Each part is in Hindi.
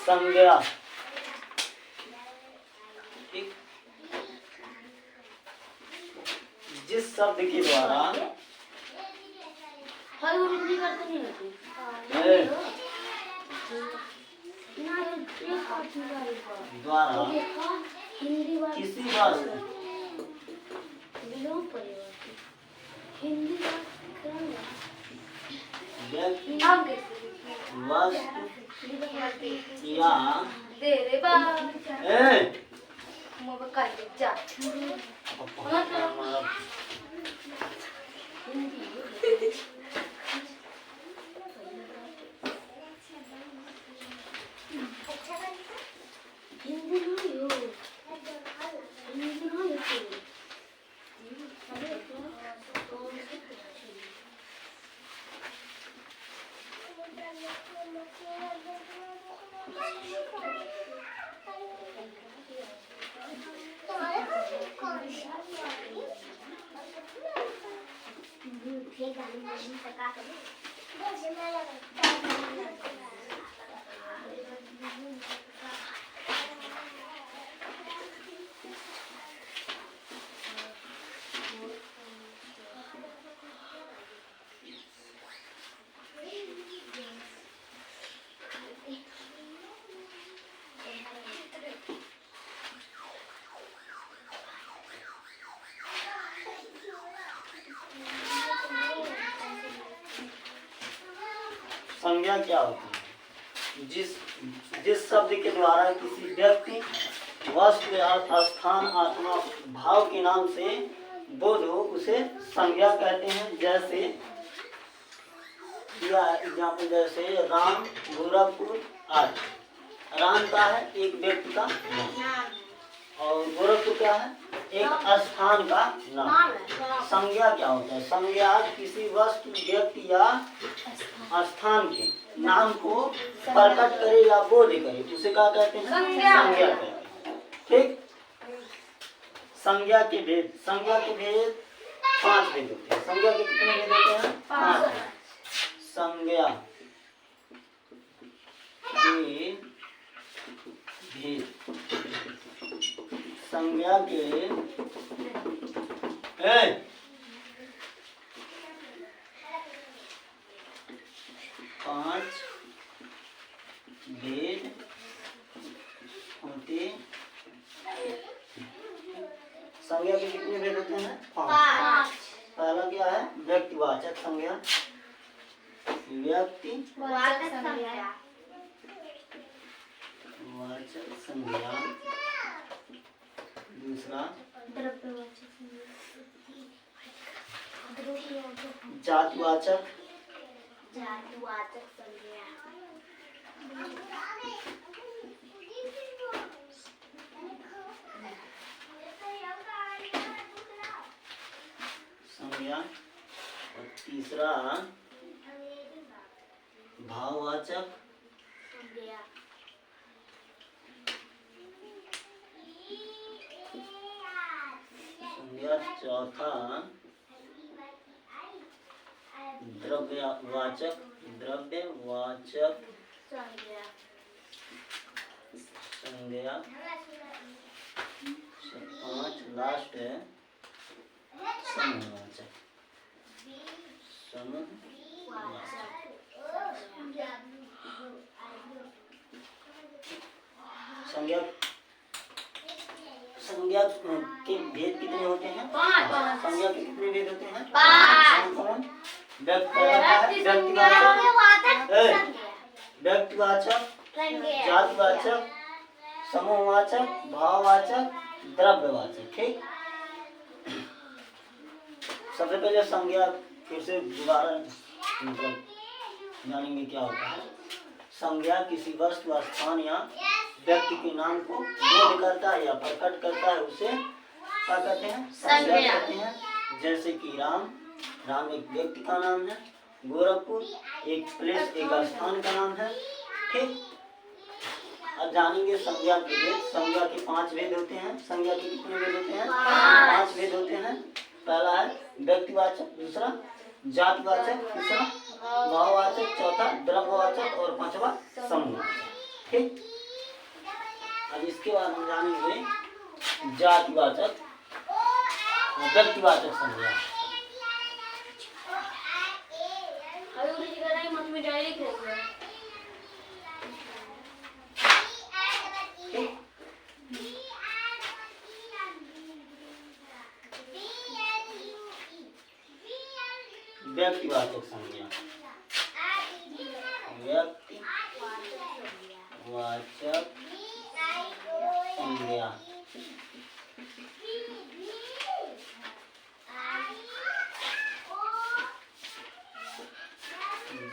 संज्ञा, ठीक, जिस शब्द के द्वारा किसी वस्तु या संज्ञा क्या होती है? जिस शब्द के द्वारा किसी व्यक्ति, वस्तु, स्थान, आत्मा, भाव के नाम से बोध हो उसे संज्ञा कहते हैं। जैसे या एग्जाम्पल, जैसे राम, गोरखपुर आदि। राम का है एक व्यक्ति का नाम और गोरखपुर क्या है एक स्थान का नाम। संज्ञा क्या होता है? संज्ञा किसी वस्तु, व्यक्ति या स्थान के नाम को प्रकट करे या बोध करे उसे क्या कहते हैं? संज्ञा कहते हैं। ठीक। संज्ञा के भेद, संज्ञा के भेद 5 भेद होते हैं। संज्ञा के कितने भेद होते हैं? 5। संज्ञा के भेद, संज्ञा के 5 भेद होते। संज्ञा के कितने भेद होते हैं? 5। पहला क्या है? व्यक्तिवाचक संज्ञा, व्यक्तिवाचक संज्ञा, वाचक संज्ञा। दूसरा जातिवाचक, जातिवाचक संज्ञा। संज्ञा। और तीसरा भाववाचक संज्ञा। चौथा द्रव्यवाचक, द्रव्यवाचक संज्ञा। 5 लास्ट है समूहवाचक, समूहवाचक। संज्ञा, संज्ञा के भेद कितने होते हैं? 5। संज्ञा के कितने भेद होते हैं? 5। व्यक्तिवाचक, जातिवाचक, समूहवाचक, भाववाचक, द्रव्यवाचक। ठीक। सबसे पहले संज्ञा फिर से दोबारा मतलब जानेंगे क्या होता है। संज्ञा किसी वस्तु, स्थान या व्यक्ति के नाम को बोध करता है या प्रकट करता है उसे क्या कहते हैं? संज्ञा कहते हैं। जैसे कि राम, राम एक व्यक्ति का नाम है। गोरखपुर एक प्लेस, एक स्थान का नाम है। ठीक। अब जानेंगे संज्ञा के भेद। संज्ञा के 5 भेद होते हैं। संज्ञा के कितने भेद होते हैं? 5 भेद होते हैं। पहला है व्यक्तिवाचक, दूसरा जातिवाचक, तीसरा भाववाचक, व्यक्तिवाचक, चौथा द्रव्यवाचक और पांचवा समूहवाचक। ठीक, अब इसके बाद हम जानेंगे जातिवाचक और व्यक्तिवाचक संज्ञा। व्यक्तिवाचक संज्ञा, व्यक्तिवाचक संज्ञा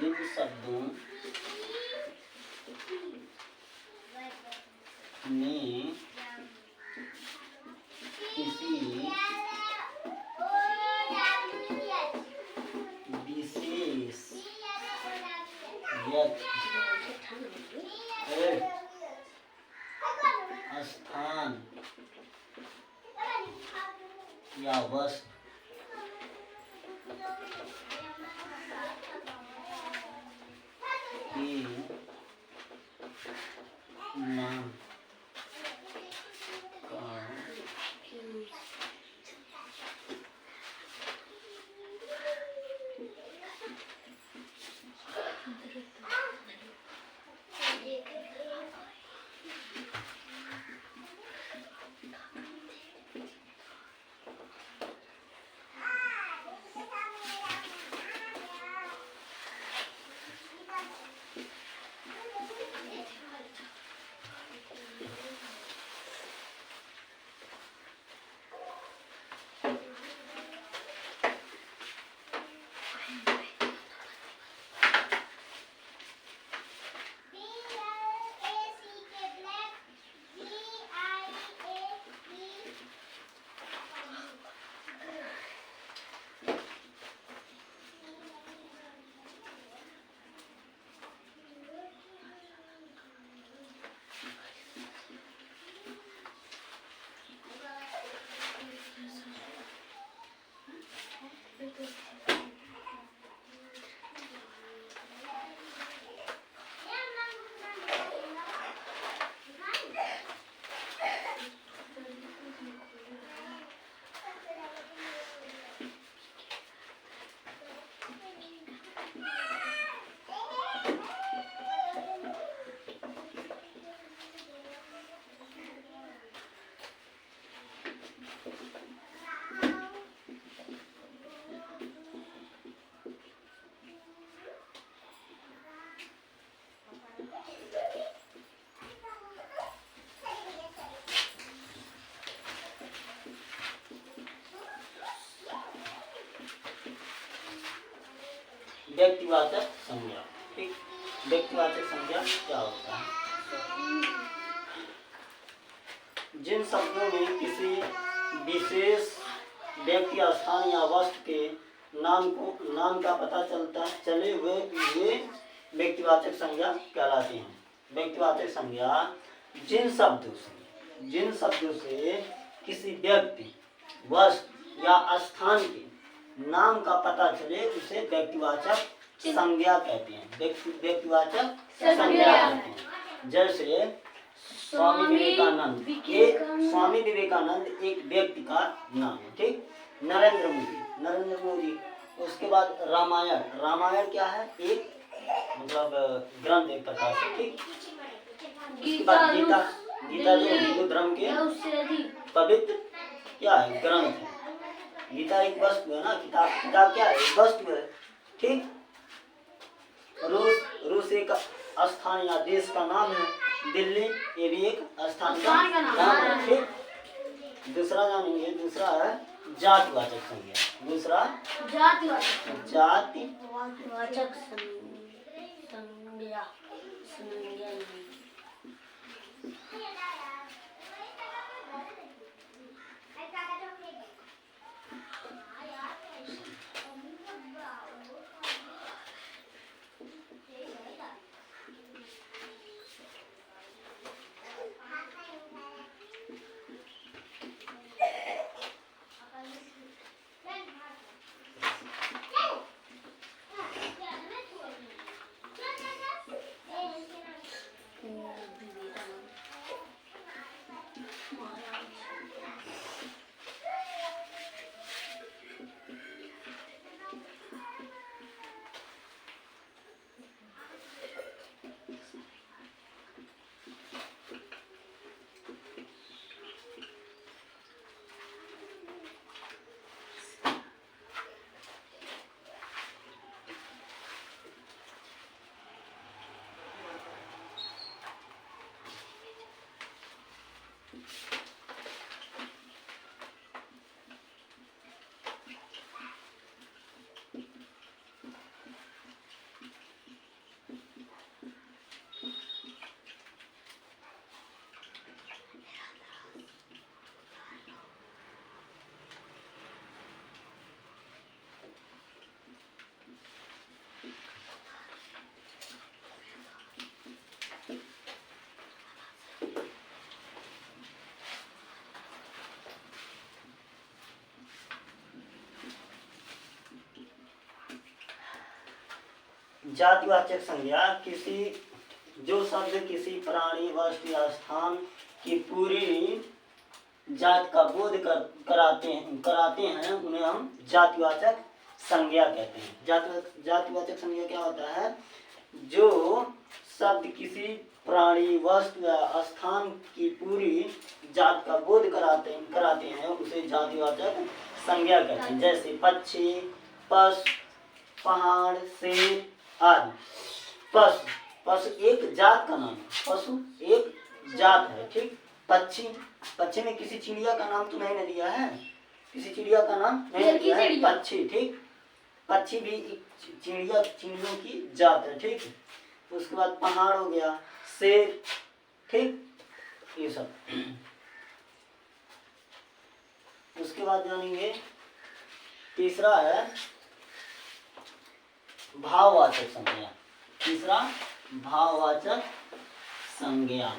जिन शब्दों में किसी विशेष स्थान या वस्तु के नाम का व्यक्तिवाचक संज्ञा। ठीक, व्यक्तिवाचक संज्ञा क्या होता है? जिन शब्दों में किसी विशेष व्यक्ति, स्थान या वस्तु के नाम का पता चले वे व्यक्तिवाचक संज्ञा कहलाती हैं। व्यक्तिवाचक संज्ञा जिन शब्दों से किसी व्यक्ति, वस्तु या स्थान के नाम का पता चले उसे व्यक्तिवाचक संज्ञा कहते हैं। व्यक्तिवाचक संज्ञा कहते हैं। जैसे स्वामी विवेकानंद एक व्यक्ति का नाम है। ठीक, नरेंद्र मोदी। उसके बाद रामायण क्या है? एक मतलब ग्रंथ, एक प्रकार से। ठीक, उसके बाद गीता जो हिंदू धर्म के पवित्र क्या है? ग्रंथ है। गीता एक वस्तु है ना, किताब क्या है? एक वस्तु है। ठीक, रूस एक स्थान या देश का नाम है। दिल्ली ये भी एक स्थान का नाम है। ठीक, दूसरा जानेंगे, दूसरा है जातिवाचक संज्ञा। दूसरा जातिवाचक संज्ञा। जातिवाचक संज्ञा किसी जो शब्द किसी प्राणी वस्तु या स्थान की पूरी जात का बोध कराते हैं उन्हें हम जातिवाचक संज्ञा कहते हैं। जातिवाचक संज्ञा क्या होता है? जो शब्द किसी प्राणी वस्तु या स्थान की पूरी जात का बोध कराते हैं उसे जातिवाचक संज्ञा कहते हैं। जैसे पक्षी, पशु, पहाड़, शेर आदि। पशु एक जात का नाम है, पशु एक जात है, ठीक। पक्षी में किसी चिड़िया का नाम तो नहीं दिया है, किसी चिड़िया का नाम नहीं दिया है, पक्षी, ठीक। पक्षी भी एक चिड़ियों की जात है, ठीक। उसके बाद पहाड़ हो गया, शेर, ठीक, ये सब। उसके बाद जानेंगे तीसरा है भाववाचक संज्ञा। तीसरा भाववाचक संज्ञा।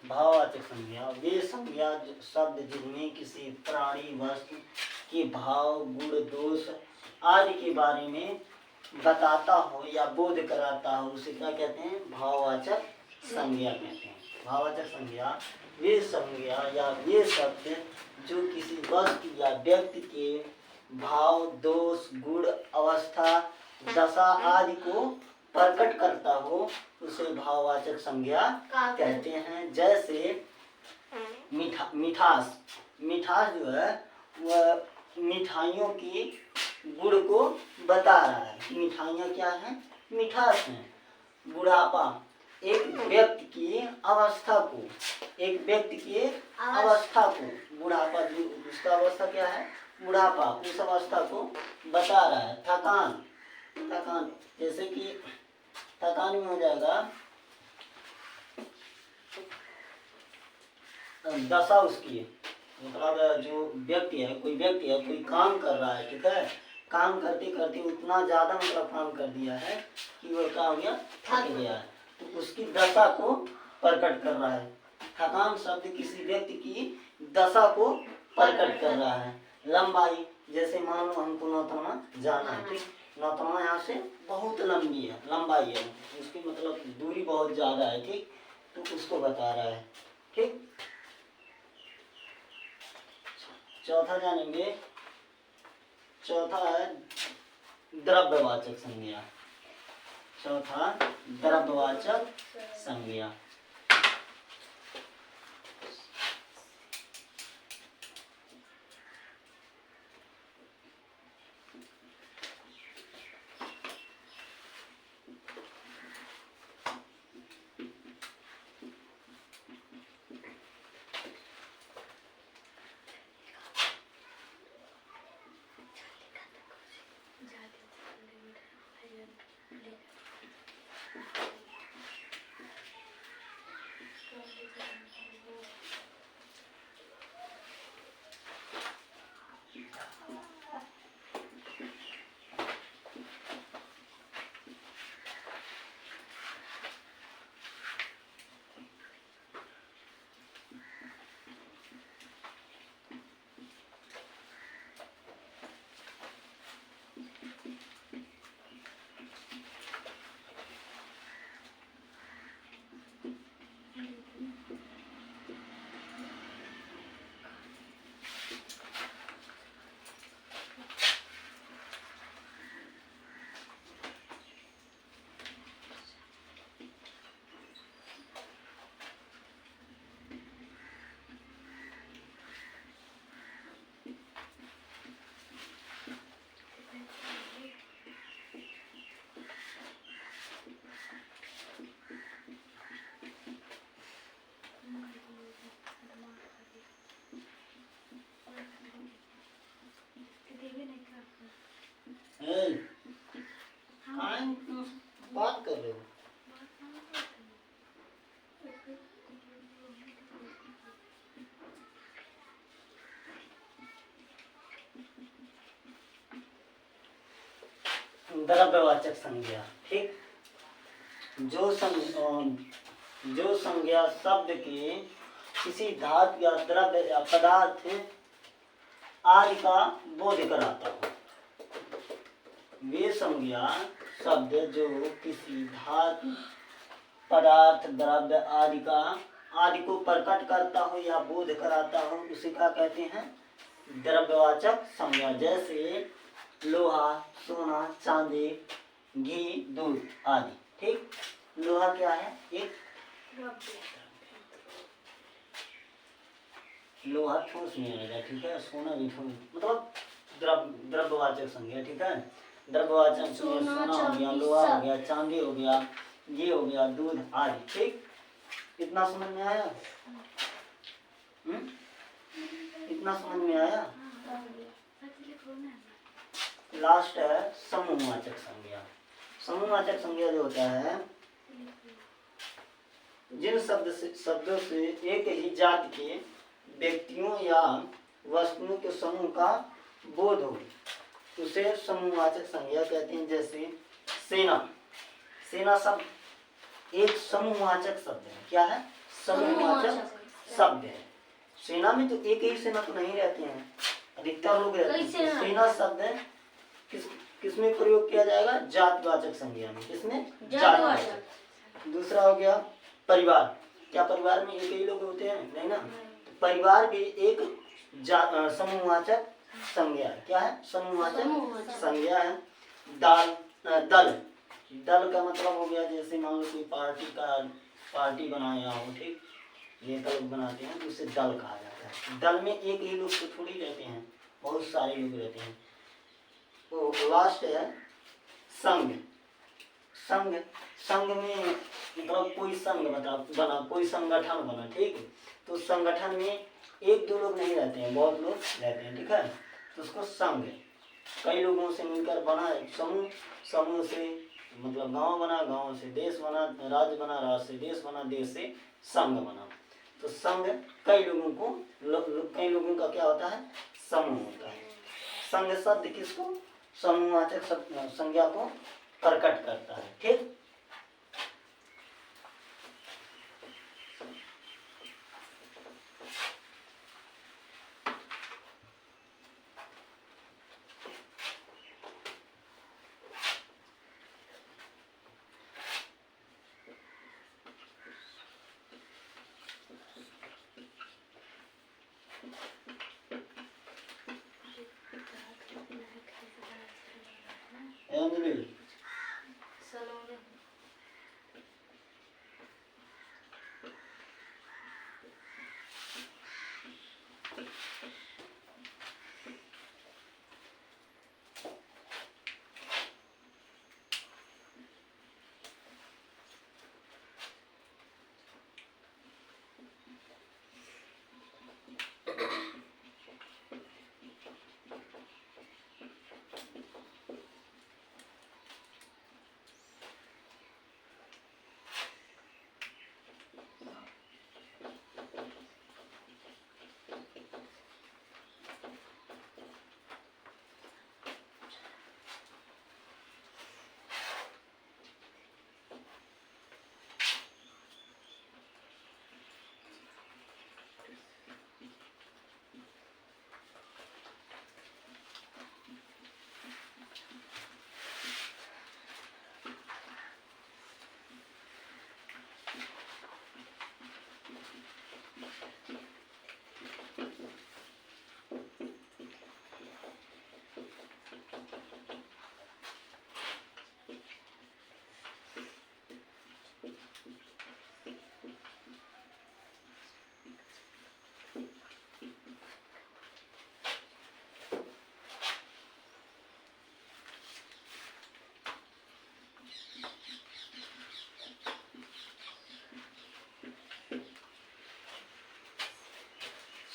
भाववाचक संज्ञा वे संज्ञा शब्द जिनमें किसी प्राणी वस्तु के भाव, गुण, दोष आदि के बारे में बताता हो या बोध कराता हो उसे क्या कहते हैं? भाववाचक संज्ञा कहते हैं। भाववाचक संज्ञा वे संज्ञा या वे शब्द जो किसी वस्तु या व्यक्ति के भाव, दोष, गुण, अवस्था, दशा आदि को प्रकट करता हो उसे भाववाचक संज्ञा कहते हैं। जैसे मिठास जो है वह मिठाइयों की गुण को बता रहा है कि मिठाइयाँ क्या है? मिठास है। बुढ़ापा एक व्यक्ति की अवस्था को बुढ़ापा उसका अवस्था क्या है? बुढ़ापा उस अवस्था को बता रहा है। थकान थकान, जैसे कि थकान में हो जाएगा दशा उसकी, मतलब जो व्यक्ति है, कोई व्यक्ति है, कोई काम कर रहा है, ठीक है, काम करते करते उतना ज़्यादा मतलब काम कर दिया है कि वो क्या हो गया, थक गया है, तो उसकी दशा को प्रकट कर रहा है। थकान शब्द किसी व्यक्ति की दशा को प्रकट कर रहा है। लंबाई, जैसे मान लो हमको नौतनवा जाना है, ठीक, नौतनवा यहाँ से बहुत लंबी है, लंबाई है, उसकी मतलब दूरी बहुत ज़्यादा है, ठीक, तो उसको बता रहा है, ठीक। चौथा जानेंगे, चौथा है द्रव्यवाचक संज्ञा। चौथा द्रव्यवाचक संज्ञा। बात कर रहे हो, द्रव्यवाचक संज्ञा, ठीक। जो संज्ञा शब्द के किसी धातु या द्रव्य या पदार्थ आदि का बोध कराता हो। वे संज्ञा शब्द जो किसी धातु पदार्थ द्रव्य आदि को प्रकट करता हो या बोध कराता हो, उसे क्या कहते हैं, द्रव्यवाचक संज्ञा। जैसे लोहा, सोना, चांदी, घी, दूध आदि, ठीक। लोहा क्या है, एक लोहा ठोस में आएगा, ठीक है, सोना भी ठोस, मतलब द्रव्यवाचक संज्ञा, ठीक है। द्रव्यवाचक सोना हो गया, लोहा हो गया, चांदी हो गया, ये हो गया, दूध आदि, ठीक। इतना समझ में आया? इतना समझ में आया? लास्ट है समूहवाचक संज्ञा। समूहवाचक संज्ञा जो होता है, जिन शब्दों से एक ही जाति के व्यक्तियों या वस्तुओं के समूह का बोध हो, उसे समूहवाचक संज्ञा कहते हैं। जैसे सेना, सेना शब्द एक समूहवाचक शब्द है। क्या है? समूहवाचक शब्द है। सेना में तो एक ही सेना तो नहीं रहते हैं, अधिकतर लोग रहते हैं। सेना शब्द है किसमें प्रयोग किया जाएगा? जातिवाचक संज्ञा में। किसमें? जातिवाचक। दूसरा हो गया परिवार। क्या परिवार में एक ही लोग होते हैं? नहीं ना। परिवार भी एक समूहवाचक संज्ञा है। क्या है? समूहवाचक संज्ञा है। दल, दल का मतलब हो गया, जैसे मान लो कोई पार्टी बनाया हो, ठीक, नेता लोग बनाते हैं तो उसे दल कहा जाता है। दल में एक ही लोग तो थोड़ी रहते हैं, बहुत सारे लोग रहते हैं। तो लास्ट है संघ। संघ में मतलब कोई संघ बना, कोई संगठन बना, ठीक। तो संगठन में एक दो लोग नहीं रहते हैं, बहुत लोग रहते हैं, ठीक है, तो उसको संघ कई लोगों से मिलकर बना एक समूह, समूह से मतलब गांव बना, गांव से देश बना, राज्य बना, राज्य से देश बना, देश से संघ बना। तो संघ कई लोगों को कई लोगों का क्या होता है, समूह होता है। संघ शब्द किसको, समूहवाचक संज्ञा को प्रकट करता है। ठीक, अंजलि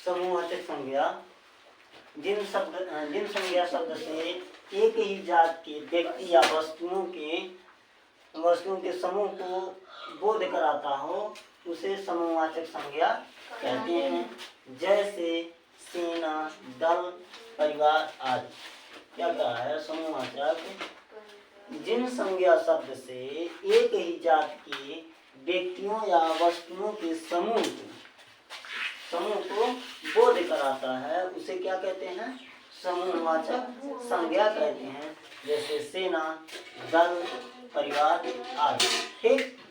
समूहवाचक संज्ञा जिन संज्ञा शब्द से एक ही जात के व्यक्ति या वस्तुओं के समूह को बोध कराता हो उसे समूहवाचक संज्ञा कहते हैं। जैसे सेना, दल, परिवार आदि। क्या कहा है, समूहवाचक जिन संज्ञा शब्द से एक ही जात के व्यक्तियों या वस्तुओं के समूह को बोध कराता है उसे क्या कहते हैं, समूहवाचक संज्ञा कहते हैं। जैसे सेना, दल, परिवार आदि। ठीक।